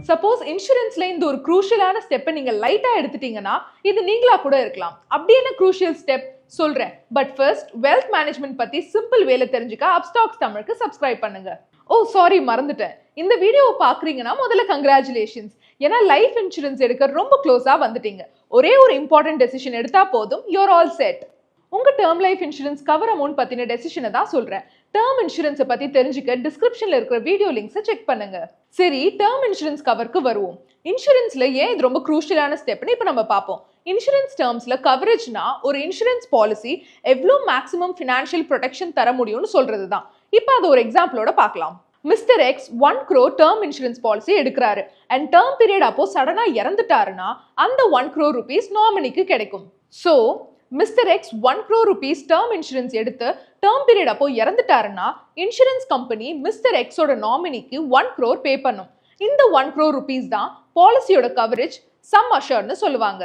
Suppose இன்சூரன்ஸ்ல இந்த ஒரு குரூஷியலான ஸ்டெப்பை நீங்க லைட்டா எடுத்துட்டீங்கன்னா இது நீங்களா கூட இருக்கலாம். அப்படி என்ன குரூஷியல் ஸ்டெப் சொல்றேன். பட் ஃபர்ஸ்ட் வெல்த் மேனேஜ்மெண்ட் பத்தி சிம்பிள் வேலை தெரிஞ்சுக்க அப்ஸ்டாக்ஸ் தமிழுக்கு சப்ஸ்கிரைப் பண்ணுங்க. ஓ சாரி மறந்துட்டேன். இந்த வீடியோவை பாக்குறீங்கன்னா முதல்ல கங்க்ராச்சுலேஷன்ஸ். ஏன்னா லைஃப் இன்சூரன்ஸ் எடுக்க ரொம்ப க்ளோஸா வந்துட்டீங்க. ஒரே ஒரு இம்பார்ட்டன்ட் டெசிஷன் எடுத்தா போதும், யூர் ஆல் செட். உங்க term life insurance cover amount பத்தின டெசிஷனை தான் சொல்றேன். டேர்ம் இன்சூரன்ஸை பத்தி தெரிஞ்சுக்க டிஸ்கிரிப்ஷன்ல இருக்கிற வீடியோ லிங்க்ஸை செக் பண்ணுங்க. சரி, டேர்ம் இன்சூரன்ஸ் கவருக்கு வருவோம். இன்சூரன்ஸ்ல ஏன் இது ரொம்ப குரூஷியலான ஸ்டெப்னு இப்போ நம்ம பார்ப்போம். இன்சூரன்ஸ் டேர்ம்ஸ்ல கவரேஜ்னா ஒரு இன்சூரன்ஸ் பாலிசி எவ்வளோ மேக்ஸிமம் ஃபினான்ஷியல் ப்ரொடெக்ஷன் தர முடியும்னு சொல்றது தான். இப்போ அது ஒரு எக்ஸாம்பிளோட பார்க்கலாம். Mister X 1 crore term insurance policy எடுக்கிறாரு அண்ட் டேர்ம் பீரியட் அப்போ சடனா இறந்துட்டாருன்னா அந்த 1 crore rupees நாமினிக்கு கிடைக்கும். So mister X 1 crore rupees term insurance எடுத்து டேர்ம் பீரியட் அப்போ இறந்துட்டாருன்னா இன்சூரன்ஸ் கம்பெனி மிஸ்டர் எக்ஸோட நாமினிக்கு 1 crore பே பண்ணும். இந்த 1 crore rupees தான் பாலிசியோட கவரேஜ் சம் அஷர்ட்னு சொல்லுவாங்க.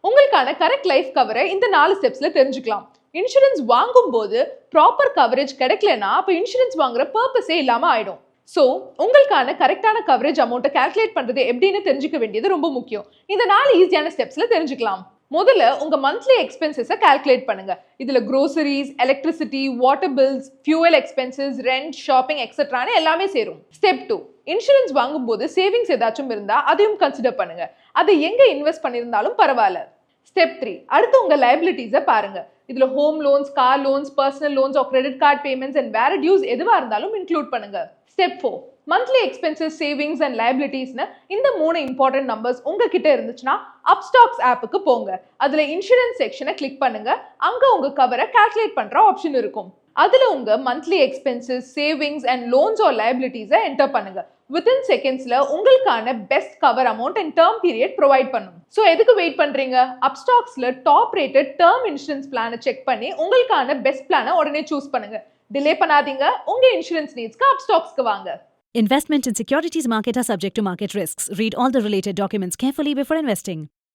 உங்களுக்கான கரெக்ட் லைஃப் கவரை இந்த 4 ஸ்டெப்ஸ்ல தெரிஞ்சுக்கலாம். இன்சூரன்ஸ் வாங்கும் போது ப்ராப்பர் கவரேஜ் கிடைக்கலனா அப்ப இன்சூரன்ஸ் வாங்குற பர்பஸே இல்லாம ஆயிடும். ஸோ உங்களுக்கான கரெக்டான கவரேஜ் அமௌண்ட்டை கால்குலேட் பண்றது எப்படின்னு தெரிஞ்சுக்க வேண்டியது ரொம்ப முக்கியம். இந்த 4 ஈஸியான ஸ்டெப்ஸ்ல தெரிஞ்சுக்கலாம். முதல்ல உங்க மந்த்லி எக்ஸ்பென்சஸை கால்குலேட் பண்ணுங்க. இதுல groceries, electricity, water bills, fuel expenses, rent, shopping எக்ஸெட்ரான்னு எல்லாமே சேரும். ஸ்டெப் 2, இன்சூரன்ஸ் வாங்கும்போது சேவிங்ஸ் ஏதாச்சும் இருந்தா அதையும் கன்சிடர் பண்ணுங்க. அதை எங்க இன்வெஸ்ட் பண்ணியிருந்தாலும் பரவாயில்ல. ஸ்டெப் 3, அடுத்து உங்க லைபிலிட்டிஸை பாருங்க. இதுல home loans, car loans, personal loans, credit card payments and வேற டியூஸ் எதுவா இருந்தாலும் இன்க்ளூட் பண்ணுங்க. Step 4, monthly expenses, savings and லைபிலிட்டிஸ்னு இந்த 3 இம்பார்ட்டன்ட் நம்பர்ஸ் உங்ககிட்ட இருந்துச்சுன்னா அப்ஸ்டாக்ஸ் ஆப்புக்கு போங்க. அதுல இன்சூரன்ஸ் செக்ஷனை கிளிக் பண்ணுங்க. அங்க உங்க கவரை கால்குலேட் பண்ற ஆப்ஷன் இருக்கும். அதுல உங்க monthly expenses, savings and loans or லைபிலிட்டிஸை என்டர் பண்ணுங்க. வித்தின் செகண்ட்ஸ்ல உங்களுக்கான best cover amount and term period provide பண்ணும். ஸோ எதுக்கு வெயிட் பண்றீங்க? அப்ஸ்டாக்ஸ்ல டாப் ரேட்டட் டேர்ம் இன்சூரன்ஸ் பிளானை செக் பண்ணி உங்களுக்கான பெஸ்ட் பிளானை உடனே சூஸ் பண்ணுங்க. டிலே பண்ணாதீங்க. உங்க இன்சூரன்ஸ் நீட்ஸ்க்கு அப்ஸ்டாக்ஸ்க்கு வாங்க. Investment in securities market are subject to market risks. Read all the related documents carefully before investing.